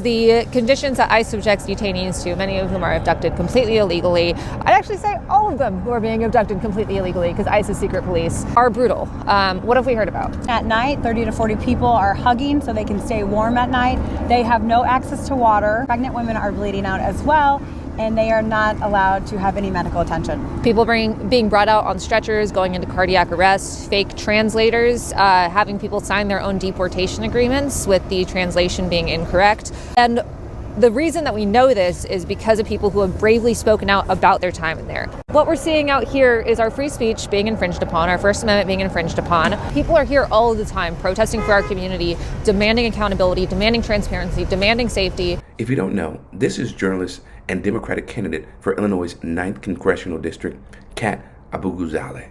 The conditions that ICE subjects detainees to, many of whom are abducted completely illegally, I'd actually say all of them who are being abducted completely illegally because ICE is secret police, are brutal. What have we heard about? At night, 30 to 40 people are hugging so they can stay warm at night. They have no access to water. Pregnant women are bleeding out as well, and they are not allowed to have any medical attention. People being brought out on stretchers, going into cardiac arrest, fake translators, having people sign their own deportation agreements with the translation being incorrect. And the reason that we know this is because of people who have bravely spoken out about their time in there. What we're seeing out here is our free speech being infringed upon, our First Amendment being infringed upon. People are here all the time protesting for our community, demanding accountability, demanding transparency, demanding safety. If you don't know, this is journalist and Democratic candidate for Illinois' 9th Congressional District, Kat Abughazaleh.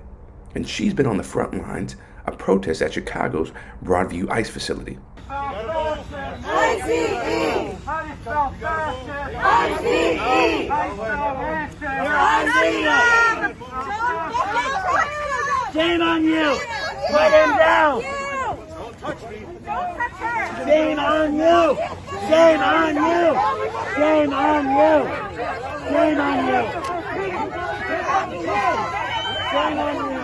And she's been on the front lines of protests at Chicago's Broadview ICE facility. Shame on you! Let him down! Shame on you! Shame on you! Shame on you! Shame on you! Shame on you!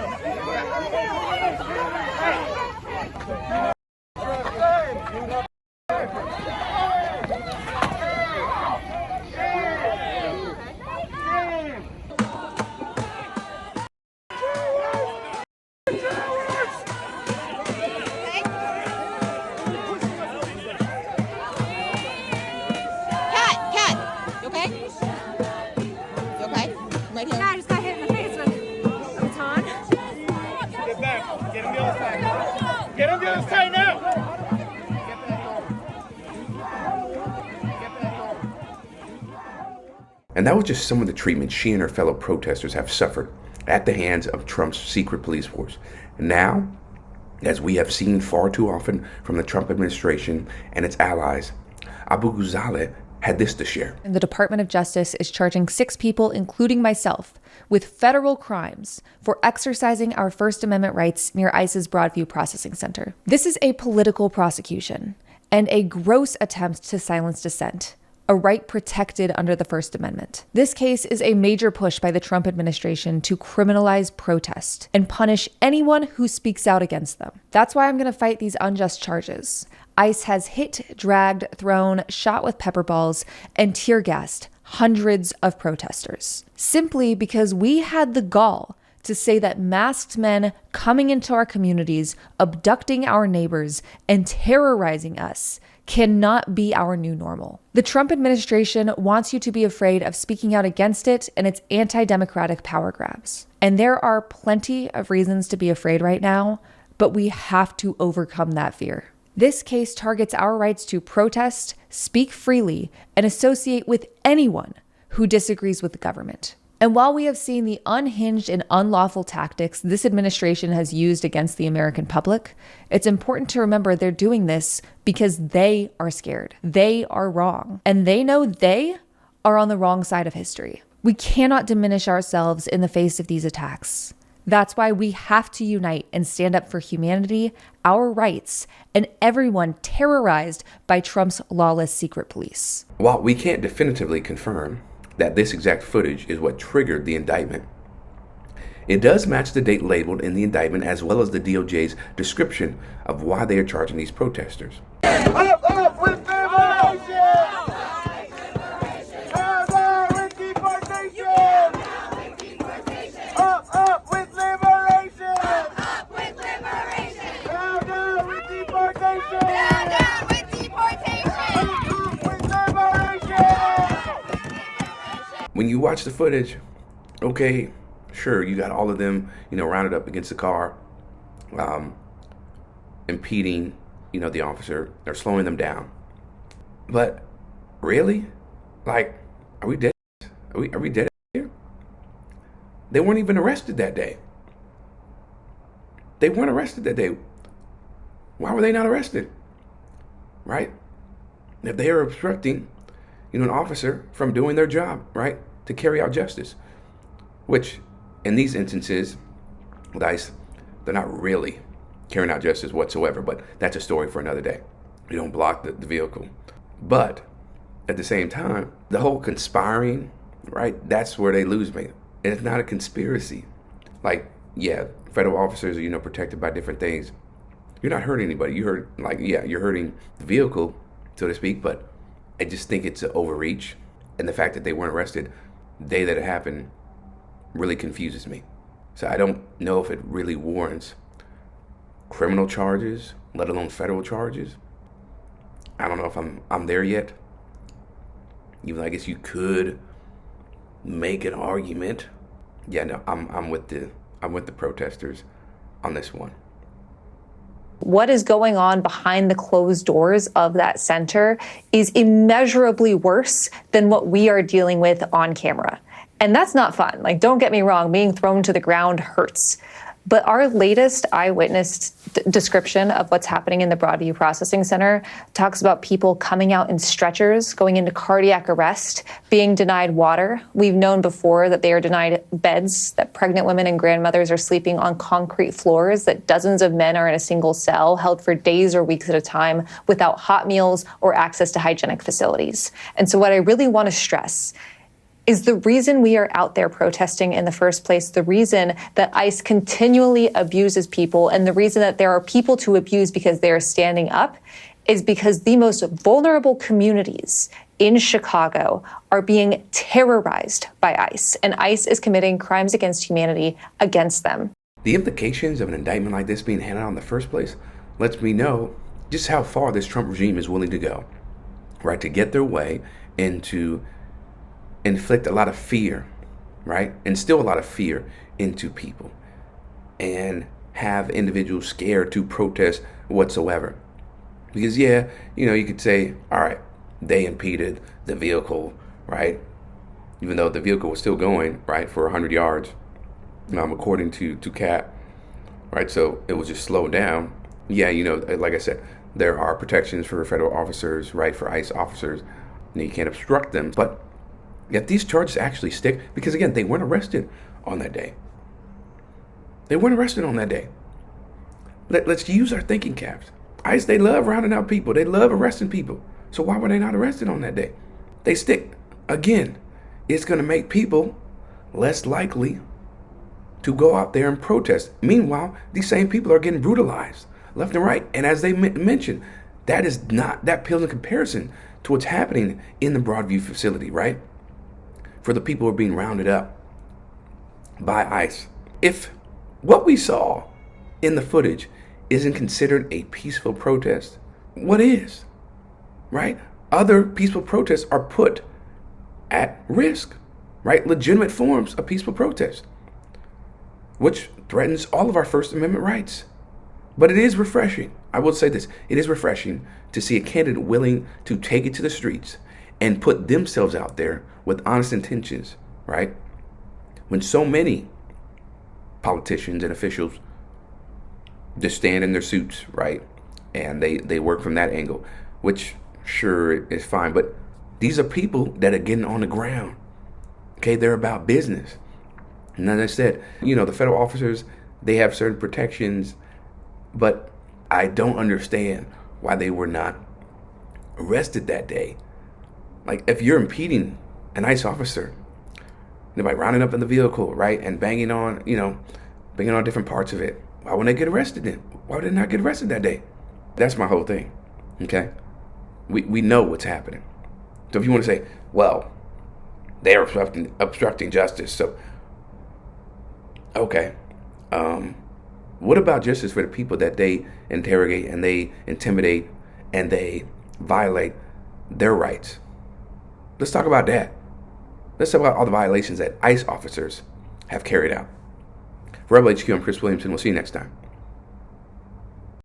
Get him to the side now! And that was just some of the treatment she and her fellow protesters have suffered at the hands of Trump's secret police force. And now, as we have seen far too often from the Trump administration and its allies, Abughazaleh had this to share. And the Department of Justice is charging 6 people, including myself, with federal crimes for exercising our First Amendment rights near ICE's Broadview Processing Center. This is a political prosecution and a gross attempt to silence dissent, a right protected under the First Amendment. This case is a major push by the Trump administration to criminalize protest and punish anyone who speaks out against them. That's why I'm going to fight these unjust charges. ICE has hit, dragged, thrown, shot with pepper balls, and tear gassed hundreds of protesters, simply because we had the gall to say that masked men coming into our communities, abducting our neighbors, and terrorizing us cannot be our new normal. The Trump administration wants you to be afraid of speaking out against it and its anti-democratic power grabs. And there are plenty of reasons to be afraid right now, but we have to overcome that fear. This case targets our rights to protest, speak freely, and associate with anyone who disagrees with the government. And while we have seen the unhinged and unlawful tactics this administration has used against the American public, it's important to remember they're doing this because they are scared. They are wrong. And they know they are on the wrong side of history. We cannot diminish ourselves in the face of these attacks. That's why we have to unite and stand up for humanity, our rights, and everyone terrorized by Trump's lawless secret police. While we can't definitively confirm that this exact footage is what triggered the indictment, it does match the date labeled in the indictment as well as the DOJ's description of why they are charging these protesters. Up with liberation! Down with deportation! Up with liberation! Up with liberation! Down with deportation! Down with deportation! Up with liberation! When you watch the footage, okay, sure, you got all of them, rounded up against the car, impeding, the officer. They're slowing them down. But really? Like, are we dead? Are we dead here? They weren't even arrested that day. They weren't arrested that day. Why were they not arrested? Right? If they are obstructing, an officer from doing their job, right, to carry out justice, which in these instances with ICE, they're not really carrying out justice whatsoever, but that's a story for another day. You don't block the vehicle. But at the same time, the whole conspiring, right? That's where they lose me. And it's not a conspiracy. Like, yeah, federal officers are, protected by different things. You're not hurting anybody. You're hurting the vehicle, so to speak, but I just think it's an overreach. And the fact that they weren't arrested the day that it happened really confuses me. So I don't know if it really warrants criminal charges, let alone federal charges. I don't know if I'm there yet. Even though I guess you could make an argument. Yeah, no, I'm with the protesters on this one. What is going on behind the closed doors of that center is immeasurably worse than what we are dealing with on camera. And that's not fun. Like, don't get me wrong, being thrown to the ground hurts. But our latest eyewitness description of what's happening in the Broadview Processing Center talks about people coming out in stretchers, going into cardiac arrest, being denied water. We've known before that they are denied beds, that pregnant women and grandmothers are sleeping on concrete floors, that dozens of men are in a single cell, held for days or weeks at a time without hot meals or access to hygienic facilities. And so what I really want to stress is the reason we are out there protesting in the first place, the reason that ICE continually abuses people, and the reason that there are people to abuse because they are standing up, is because the most vulnerable communities in Chicago are being terrorized by ICE, and ICE is committing crimes against humanity against them. The implications of an indictment like this being handed out in the first place lets me know just how far this Trump regime is willing to go, right, to get their way and to inflict a lot of fear, right? Instill a lot of fear into people and have individuals scared to protest whatsoever. Because, yeah, you could say, all right, they impeded the vehicle, right? Even though the vehicle was still going, right, for 100 yards, according to Kat, right? So it was just slowed down. Yeah, like I said, there are protections for federal officers, right, for ICE officers. You can't obstruct them, but if these charges actually stick, because again, they weren't arrested on that day. They weren't arrested on that day. Let's use our thinking caps. ICE, they love rounding out people. They love arresting people. So why were they not arrested on that day? They stick. Again, it's going to make people less likely to go out there and protest. Meanwhile, these same people are getting brutalized left and right. And as they mentioned, that pales in comparison to what's happening in the Broadview facility, right? For the people who are being rounded up by ICE. If what we saw in the footage isn't considered a peaceful protest, what is, right? Other peaceful protests are put at risk, right? Legitimate forms of peaceful protest, which threatens all of our First Amendment rights. But it is refreshing. I will say this. It is refreshing to see a candidate willing to take it to the streets and put themselves out there with honest intentions, right? When so many politicians and officials just stand in their suits, right? And they work from that angle, which sure is fine. But these are people that are getting on the ground. Okay, they're about business. And as I said, the federal officers, they have certain protections, but I don't understand why they were not arrested that day. Like, if you're impeding an ICE officer, by rounding up in the vehicle, right, and banging on different parts of it, why wouldn't they get arrested then? Why would they not get arrested that day? That's my whole thing, okay? We know what's happening. So if you want to say, well, they're obstructing justice, so, okay. What about justice for the people that they interrogate and they intimidate and they violate their rights? Let's talk about that. Let's talk about all the violations that ICE officers have carried out. For Rebel HQ, I'm Chris Williamson. We'll see you next time.